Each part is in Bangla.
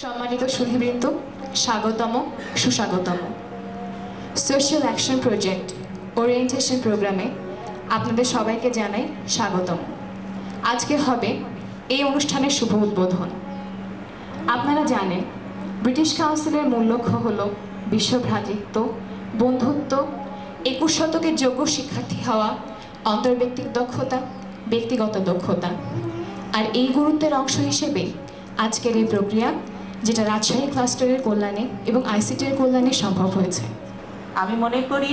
সম্মানিত সুধীবৃন্দ, স্বাগতম, সুস্বাগতম। সোশ্যাল অ্যাকশন প্রজেক্ট ওরিয়েন্টেশন প্রোগ্রামে আপনাদের সবাইকে জানাই স্বাগতম। আজকে হবে এই অনুষ্ঠানের শুভ উদ্বোধন। আপনারা জানেন, ব্রিটিশ কাউন্সিলের মূল লক্ষ্য হল বিশ্বভ্রাতৃত্ব, বন্ধুত্ব, 21 শতকের যোগ্য শিক্ষার্থী হওয়া, অন্তর্ব্যক্তিক দক্ষতা, ব্যক্তিগত দক্ষতা। আর এই গুরুত্বের অংশ হিসেবে আজকের এই প্রক্রিয়া, যেটা রাজশাহী ক্লাস্টারের কল্যাণে এবং আইসিটির কল্যাণে সম্ভব হয়েছে। আমি মনে করি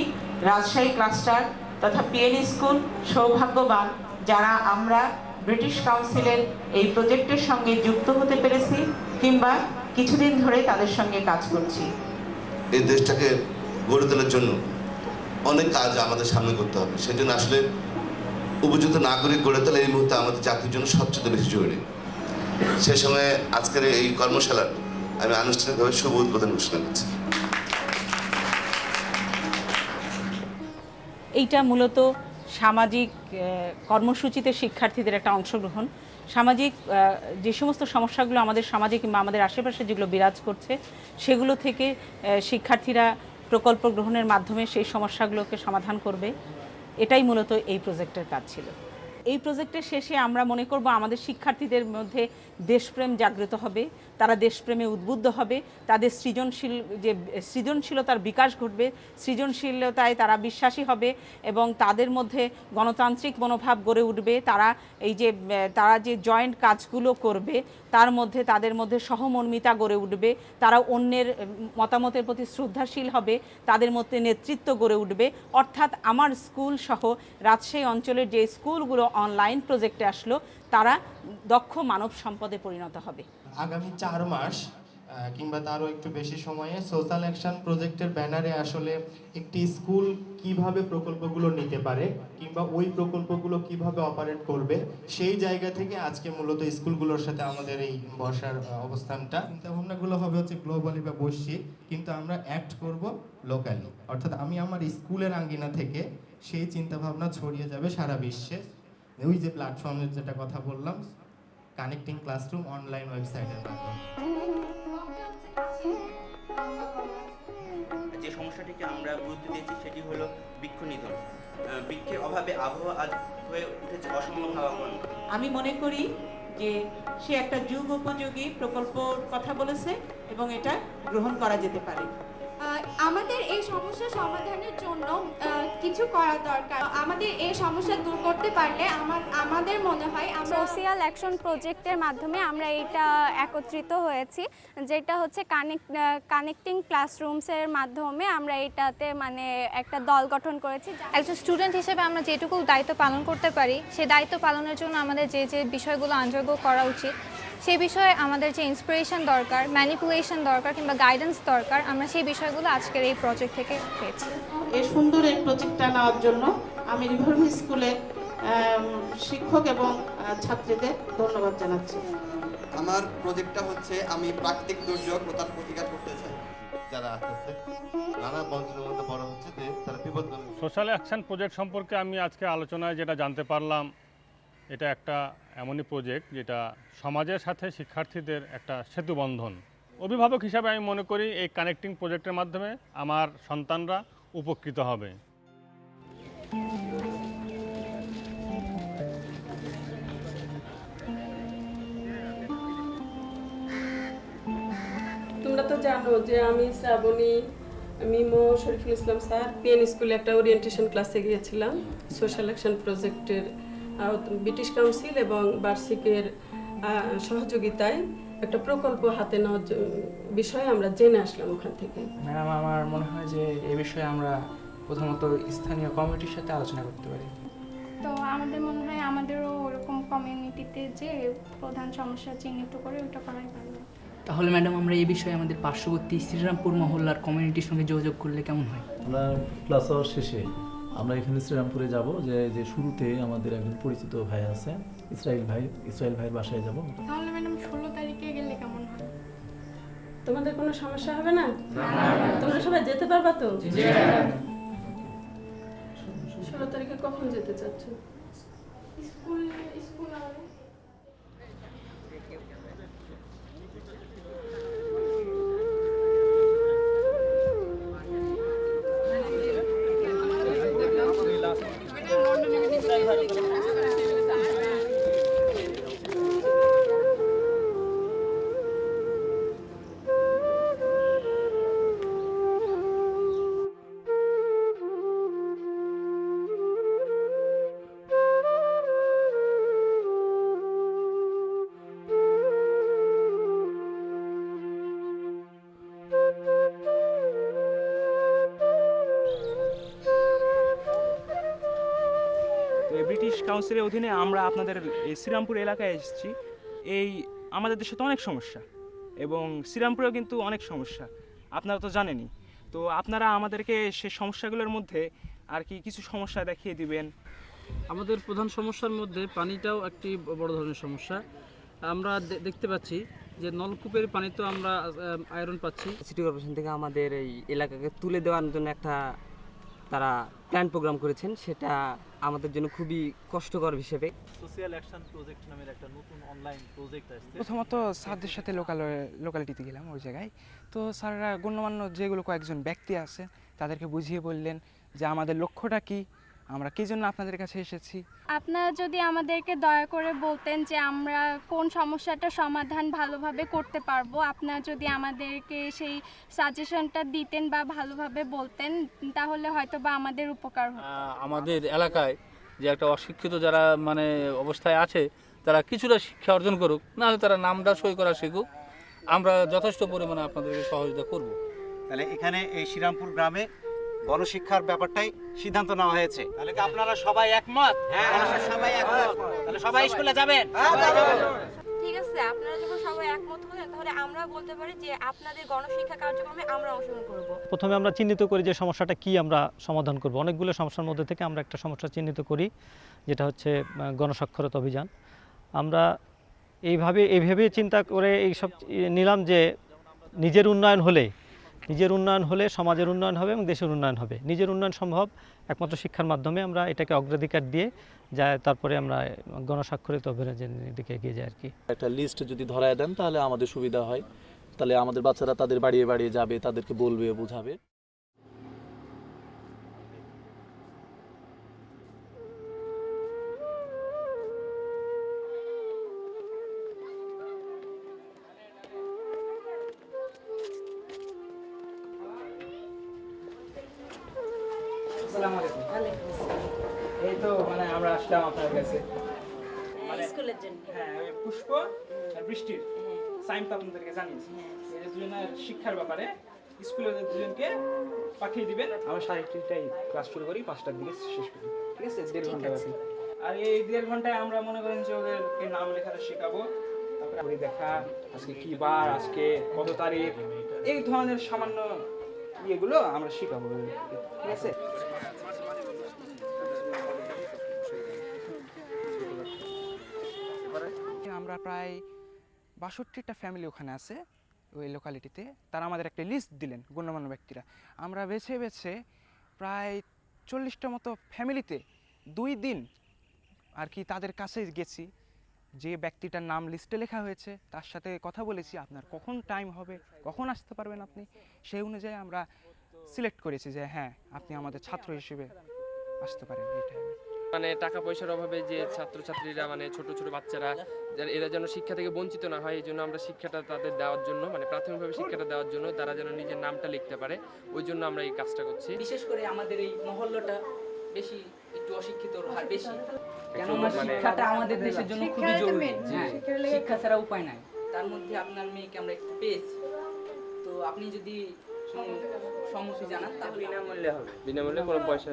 রাজশাহী ক্লাস্টার তথা পিএন স্কুল সৌভাগ্যবান যারা আমরা ব্রিটিশ কাউন্সিলের এই প্রজেক্টের সঙ্গে যুক্ত হতে পেরেছি কিংবা কিছুদিন ধরে তাদের সঙ্গে কাজ করছি। এই দেশটাকে গড়ে তোলার জন্য অনেক কাজ আমাদের সামনে করতে হবে। সেজন্য আসলে উপযুক্ত নাগরিক গড়ে তোলা এই মুহূর্তে আমাদের জাতির জন্য সবচেয়ে বেশি জরুরি। সে সময়ে আজকের এই কর্মশালার আমি আনুষ্ঠানিকভাবে শুভ উদ্বোধন ঘোষণা করছি। এইটা মূলত সামাজিক কর্মসূচিতে শিক্ষার্থীদের একটা অংশগ্রহণ। সামাজিক যে সমস্ত সমস্যাগুলো আমাদের সমাজে কিংবা আমাদের আশেপাশে যেগুলো বিরাজ করছে সেগুলো থেকে শিক্ষার্থীরা প্রকল্প গ্রহণের মাধ্যমে সেই সমস্যাগুলোকে সমাধান করবে। এটাই মূলত এই প্রজেক্টের কাজ ছিল। এই প্রজেক্টের শেষে আমরা মনে করব আমাদের শিক্ষার্থীদের মধ্যে দেশপ্রেম জাগ্রত হবে, তারা দেশপ্রেমে উদ্বুদ্ধ হবে, তাদের সৃজনশীলতার বিকাশ ঘটবে, সৃজনশীলতায় তারা বিশ্বাসী হবে এবং তাদের মধ্যে গণতান্ত্রিক মনোভাব গড়ে উঠবে। তারা যে জয়েন্ট কাজগুলো করবে তার মধ্যে তাদের মধ্যে সহমর্মিতা গড়ে উঠবে, তারা অন্যের মতামতের প্রতি শ্রদ্ধাশীল হবে, তাদের মধ্যে নেতৃত্ব গড়ে উঠবে। অর্থাৎ আমার স্কুল সহ রাজশাহী অঞ্চলের যে স্কুলগুলো অনলাইন প্রজেক্টে আসলো তারা দক্ষ মানব সম্পদে পরিণত হবে। আগামী 4 মাস কিংবা তারও একটু বেশি সময়ে সোশ্যাল অ্যাকশন প্রজেক্টের ব্যানারে আসলে একটি স্কুল কিভাবে প্রকল্পগুলো নিতে পারে কিংবা ওই প্রকল্পগুলো কিভাবে অপারেট করবে সেই জায়গা থেকে আজকে মূলত স্কুলগুলোর সাথে আমাদের এই বসার অবস্থানটা। চিন্তাভাবনাগুলো হবে হচ্ছে গ্লোবালি বা বৈশ্বিক, কিন্তু আমরা অ্যাক্ট করব লোকালি। অর্থাৎ আমি আমার স্কুলের আঙ্গিনা থেকে সেই চিন্তাভাবনা ছড়িয়ে যাবে সারা বিশ্বে। ওই যে প্ল্যাটফর্মের যেটা কথা বললাম, কানেক্টিং ক্লাসরুম অনলাইন ওয়েবসাইটের মাধ্যমে। যে সমস্যাটিকে আমরা গুরুত্ব দিয়েছি সেটি হলো বৃক্ষ নিধন। বৃক্ষের অভাবে আবহাওয়া আজ হয়ে উঠেছে অসম্ভব হাওয়াপন্ন। আমি মনে করি যে সে একটা যুগ উপযোগী প্রকল্পর কথা বলেছে এবং এটা গ্রহণ করা যেতে পারে। আমাদের এই সমস্যা সমাধানের জন্য কিছু করা দরকার। আমাদের এই সমস্যা দূর করতে পারলে আমাদের মনে হয় সোশ্যাল অ্যাকশন প্রজেক্টের মাধ্যমে আমরা এটা একত্রিত হয়েছি, যেটা হচ্ছে কানেক্টিং ক্লাসরুমসের মাধ্যমে আমরা এটাতে মানে একটা দল গঠন করেছি। একজন স্টুডেন্ট হিসেবে আমরা যেটুকু দায়িত্ব পালন করতে পারি সেই দায়িত্ব পালনের জন্য আমাদের যে যে বিষয়গুলো আন্ডারগো করা উচিত সেই বিষয়ে আমাদের যে ইন্সপিরেশন দরকার, ম্যানিপুলেশন দরকার কিংবা গাইডেন্স দরকার, আমরা সেই বিষয়গুলো আজকের এই প্রজেক্ট থেকে পেয়েছি। এই সুন্দর এই প্রজেক্টটা নেওয়ার জন্য আমি রিভলভ স্কুলের শিক্ষক এবং ছাত্রীদের ধন্যবাদ জানাচ্ছি। আমার প্রজেক্টটা হচ্ছে আমি প্রাকৃতিক দুর্যোগ ও তার প্রতিকার করতে চাই। যারা আস্তে আস্তে নানা বঞ্চনার মধ্যে বড় হচ্ছে তারা বিপদগামী। সোশ্যাল অ্যাকশন প্রজেক্ট সম্পর্কে আমি আজকে আলোচনায় যেটা জানতে পারলাম, এটা একটা এমনই প্রজেক্ট যেটা সমাজের সাথে শিক্ষার্থীদের একটা সেতুবন্ধন। অভিভাবক হিসাবে আমি মনে করি এই কানেক্টিং প্রজেক্টের মাধ্যমে আমার সন্তানরা উপকৃত হবে। তোমরা তো জানো যে আমি Shrabani, MIMO, Shariful Islam sir PN স্কুলে একটা ওরিয়েন্টেশন ক্লাসে গিয়েছিলাম। সোশ্যাল অ্যাকশন প্রজেক্টের ব্রিটিশ কাউন্সিল এবং বার্ষিকের সহযোগিতায় একটা প্রকল্প হাতে নেওয়ার বিষয়ে আমরা জেনে আসলাম ওখান থেকে। ম্যাডাম, আমার মনে হয় যে এই বিষয়ে আমরা প্রথমত স্থানীয় কমিটির সাথে আলোচনা করতে পারি। তো আমাদের মনে হয় আমাদেরও ওরকম কমিউনিটিতে যে প্রধান সমস্যা চিহ্নিত করে ওটা করাই ভালো। তাহলে ম্যাডাম আমরা এই বিষয়ে আমাদের পার্শ্ববর্তী শ্রীরামপুর মহল্লার কমিউনিটির সঙ্গে যোগাযোগ করলে কেমন হয়? আমরা ক্লাস আওয়ার শেষে আমরা এখানে শ্রীরামপুরে যাব, যে শুরুতে আমাদের একজন পরিচিত ভাই আছে ইসরাইল ভাইয়ের বাসায় যাব। তাহলে ম্যাডাম 16 তারিখে গেলে কেমন হয়? তোমাদের কোনো সমস্যা হবে না? তোমরা সবাই যেতে পারবা তো? 16 তারিখে কখন যেতে চাচ্ছ? স্কুল ব্রিটিশ কাউন্সিলের অধীনে আমরা আপনাদের এই শ্রীরামপুর এলাকায় এসেছি। এই আমাদের দেশে তো অনেক সমস্যা এবং শ্রীরামপুরেও কিন্তু অনেক সমস্যা, আপনারা তো জানেনই। তো আপনারা আমাদেরকে সেই সমস্যাগুলোর মধ্যে আর কি কিছু সমস্যা দেখিয়ে দিবেন। আমাদের প্রধান সমস্যার মধ্যে পানিটাও একটি বড় ধরনের সমস্যা। আমরা দেখতে পাচ্ছি যে নলকূপের পানি তো আমরা আয়রন পাচ্ছি। সিটি কর্পোরেশন থেকে আমাদের এই এলাকাকে তুলে দেওয়ার জন্য একটা তারা প্ল্যান প্রোগ্রাম করেছেন, সেটা আমাদের জন্য খুবই কষ্টকর হিসেবে। সোশ্যাল অ্যাকশন প্রজেক্ট নামের একটা নতুন অনলাইন প্রজেক্ট আসছে। প্রথমত স্যারদের সাথে লোকালিটিতে গেলাম ওই জায়গায়। তো স্যাররা গণ্যমান্য যেগুলো কয়েকজন ব্যক্তি আছে তাদেরকে বুঝিয়ে বললেন যে আমাদের লক্ষ্যটা কি, আমরা কী জন্য আপনাদের কাছে এসেছি। আপনারা যদি আমাদেরকে দয়া করে বলতেন যে আমরা কোন সমস্যাটা সমাধান ভালোভাবে করতে পারবো, আপনারা যদি আমাদেরকে সেই সাজেশনটা দিতেন বা ভালোভাবে বলতেন, তাহলে হয়তো বা আমাদের উপকার হতো। আমাদের এলাকায় যে একটা অশিক্ষিত যারা মানে অবস্থায় আছে, তারা কিছুটা শিক্ষা অর্জন করুক, নাহলে তারা নামটা সই করা শিখুক। আমরা যথেষ্ট পরিমাণে আপনাদেরকে সহযোগিতা করব। তাহলে এখানে এই শ্রীরামপুর গ্রামে গণশিক্ষার ব্যাপারটাই সিদ্ধান্ত নেওয়া হয়েছে। তাহলে কি আপনারা সবাই একমত? হ্যাঁ, সবাই একমত। তাহলে সবাই স্কুলে যাবেন? ঠিক আছে, আপনারা যখন সবাই একমত হলেন তাহলে আমরা বলতে পারি যে আপনাদের গণশিক্ষা কার্যক্রমে আমরা অংশগ্রহণ করব। প্রথমে আমরা চিহ্নিত করি যে সমস্যাটা কি আমরা সমাধান করব। অনেকগুলো সমস্যার মধ্যে থেকে আমরা একটা সমস্যা চিহ্নিত করি, যেটা হচ্ছে গণসাক্ষরতা অভিযান। আমরা এইভাবে চিন্তা করে এইসব নিলাম যে নিজের উন্নয়ন হলে সমাজের উন্নয়ন হবে এবং দেশের উন্নয়ন হবে। নিজের উন্নয়ন সম্ভব একমাত্র শিক্ষার মাধ্যমে। আমরা এটাকে অগ্রাধিকার দিয়ে যায়, তারপরে আমরা গণস্বাক্ষরিত অভিযানের দিকে এগিয়ে যাই আর কি। একটা লিস্ট যদি ধরায় দেন তাহলে আমাদের সুবিধা হয়, তাহলে আমাদের বাচ্চারা তাদের বাড়িয়ে বাড়িয়ে যাবে, তাদেরকে বলবে, বোঝাবে। এই তো মানে আমরা আসলাম আপনার কাছে স্কুলের জন্য। হ্যাঁ, পুষ্প আর বৃষ্টির সাইন তো আপনাদেরকে জানিয়েছি। এই যে দুজনের শিক্ষার ব্যাপারে স্কুলে দুজনকে পাঠিয়ে দিবেন। আমরা 3:30টায় ক্লাস শুরু করি, 5টার দিকে শেষ করি, ঠিক আছে? 1.5 ঘন্টা ব্যাপী। আর এই 1.5 ঘন্টায় আমরা মনে করেন যে ওদেরকে নাম লেখাটা শেখাবো, তারপরে দেখা আজকে কি বার, আজকে কত তারিখ, এই ধরনের সামান্য ইয়েগুলো আমরা শেখাবো, ঠিক আছে? আমরা প্রায় 62টা ফ্যামিলি ওখানে আছে ওই লোকালিটিতে। তারা আমাদের একটা লিস্ট দিলেন গণ্যমান্য ব্যক্তিরা। আমরা বেছে বেছে প্রায় 40টা মতো ফ্যামিলিতে 2 দিন আর কি তাদের কাছে গেছি। যে ব্যক্তিটার নাম লিস্টে লেখা হয়েছে তার সাথে কথা বলেছি, আপনার কখন টাইম হবে, কখন আসতে পারবেন আপনি, সেই অনুযায়ী আমরা সিলেক্ট করেছি যে হ্যাঁ আপনি আমাদের ছাত্র হিসেবে আসতে পারেন এই টাইমে। মানে টাকা পয়সার অভাবে যে ছাত্রছাত্রীরা মানে ছোট ছোট বাচ্চারা এরা যেন শিক্ষা থেকে বঞ্চিত না হয়, এই জন্য আমরা শিক্ষাটা তাদের দেওয়ার জন্য মানে প্রাথমিকভাবে শিক্ষাটা দেওয়ার জন্য তারা যেন নিজের নামটা লিখতে পারে, ওই জন্য আমরা এই কাজটা করছি। বিশেষ করে আমাদের এই মহল্লাটা বেশি একটু অশিক্ষিত হার বেশি, কেননা শিক্ষাটা আমাদের দেশের জন্য খুবই জরুরি। শিক্ষা ছাড়া উপায় নাই। তার মধ্যে আপনার মেয়েকে আমরা একটু পেয়েছি, তো আপনি যদি সম্মতি জানান তাহলে বিনামূল্যে হবে, বিনামূল্যে কোনো পয়সা।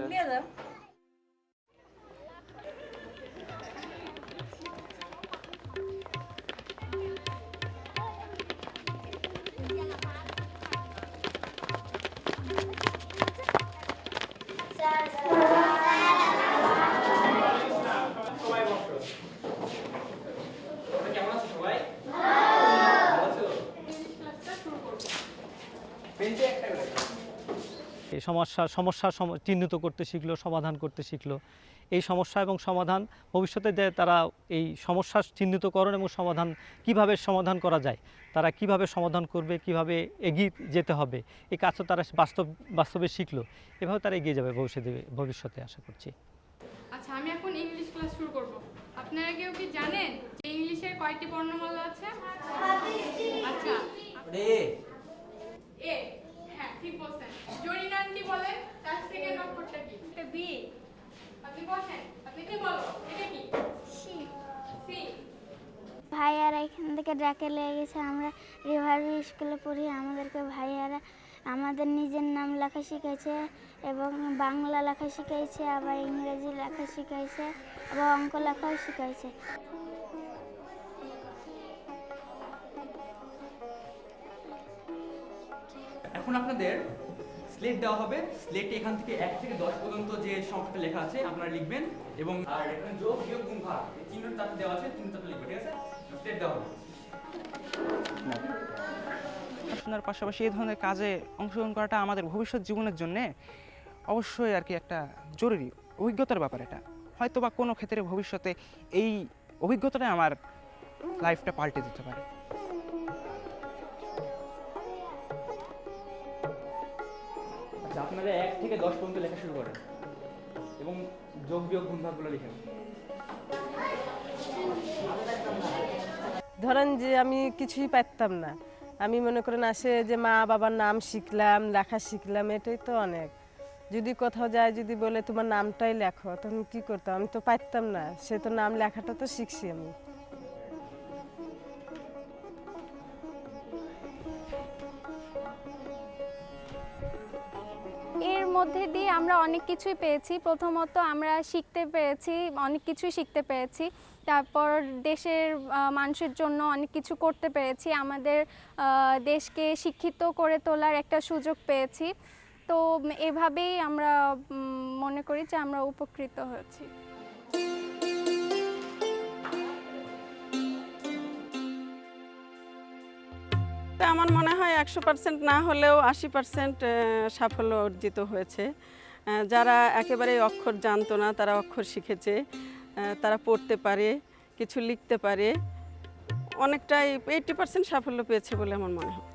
এই সমস্যা চিহ্নিত করতে শিখলো, সমাধান করতে শিখলো। এই সমস্যা এবং সমাধান ভবিষ্যতে যে তারা এই সমস্যা চিহ্নিতকরণ এবং সমাধান কিভাবে সমাধান করা যায়, তারা কিভাবে সমাধান করবে, কিভাবে এগিয়ে যেতে হবে, এই কাজটা তারা বাস্তবে শিখলো। এভাবে তারা এগিয়ে যাবে ভবিষ্যতে আশা করছি। আচ্ছা, আমি এখন ইংলিশ ক্লাস শুরু করব। আপনারা কেউ কি জানেন যে ইংলিশের কয়টি বর্ণমালা আছে? আচ্ছা, এ। হ্যাঁ, ঠিক বলছেন। জরিনা আন্টি বলেন তার সেকেন্ড অক্ষরটা কি? এটা বি। আপনি বলেন, আপনি কি বলো? এটা কি? সি। সি। ভাইয়ারা এখান থেকে ডাকে লেগে গেছে। আমরা রিভার স্কুলে পড়ি, আমাদেরকে ভাইয়ারা আমাদের নিজের নাম লেখা শিখাইছে এবং বাংলা লেখা শিখাইছে, আবার ইংরেজি লেখা শিখাইছে, আবার অঙ্ক লেখাও শিখাইছে। এখন আপনাদের স্লেট দেওয়া হবে। স্লেটে এখান থেকে 1 থেকে 10 পর্যন্ত যে সংখ্যাটা লেখা আছে আপনারা লিখবেন, এবং আর এখানে যোগ বিয়োগ গুণ ভাগ এই চিহ্নটা তাতে দেওয়া আছে, চিহ্নটা লিখবেন, ঠিক আছে? স্লেট দেওয়া হবে। পড়াশোনার পাশাপাশি এই ধরনের কাজে অংশগ্রহণ করাটা আমাদের ভবিষ্যৎ জীবনের জন্য অবশ্যই আর কি একটা জরুরি অভিজ্ঞতার ব্যাপার। এটা হয়তো বা কোনো ক্ষেত্রে ভবিষ্যতে এই অভিজ্ঞতাটা আমার লাইফটা পাল্টে দিতে পারে। আচ্ছা, আপনারা 1 থেকে 10 পর্যন্ত লেখা শুরু করেন এবং যোগ বিয়োগ গুণ ভাগগুলো লিখেন। ধরেন যে আমি কিছুই পারতাম না, আমি মনে করেন আসে যে মা বাবার নাম শিখলাম, লেখা শিখলাম, এটাই তো অনেক। যদি কোথাও যায় যদি বলে তোমার নামটাই লেখো, তখন কি করতাম? আমি তো পারতাম না, সে তো নাম লেখাটা তো শিখছি আমি। এর মধ্যে দিয়ে আমরা অনেক কিছুই পেয়েছি। প্রথমত আমরা শিখতে পেরেছি, অনেক কিছুই শিখতে পেরেছি। তারপর দেশের মানুষের জন্য অনেক কিছু করতে পেরেছি, আমাদের দেশকে শিক্ষিত করে তোলার একটা সুযোগ পেয়েছি। তো এভাবেই আমরা মনে করি যে আমরা উপকৃত হয়েছি। আমার মনে হয় 100% না হলেও 80% সাফল্য অর্জিত হয়েছে। যারা একেবারে অক্ষর জানতো না তারা অক্ষর শিখেছে, তারা পড়তে পারে, কিছু লিখতে পারে, অনেকটাই 80% সাফল্য পেয়েছে বলে আমার মনে হয়।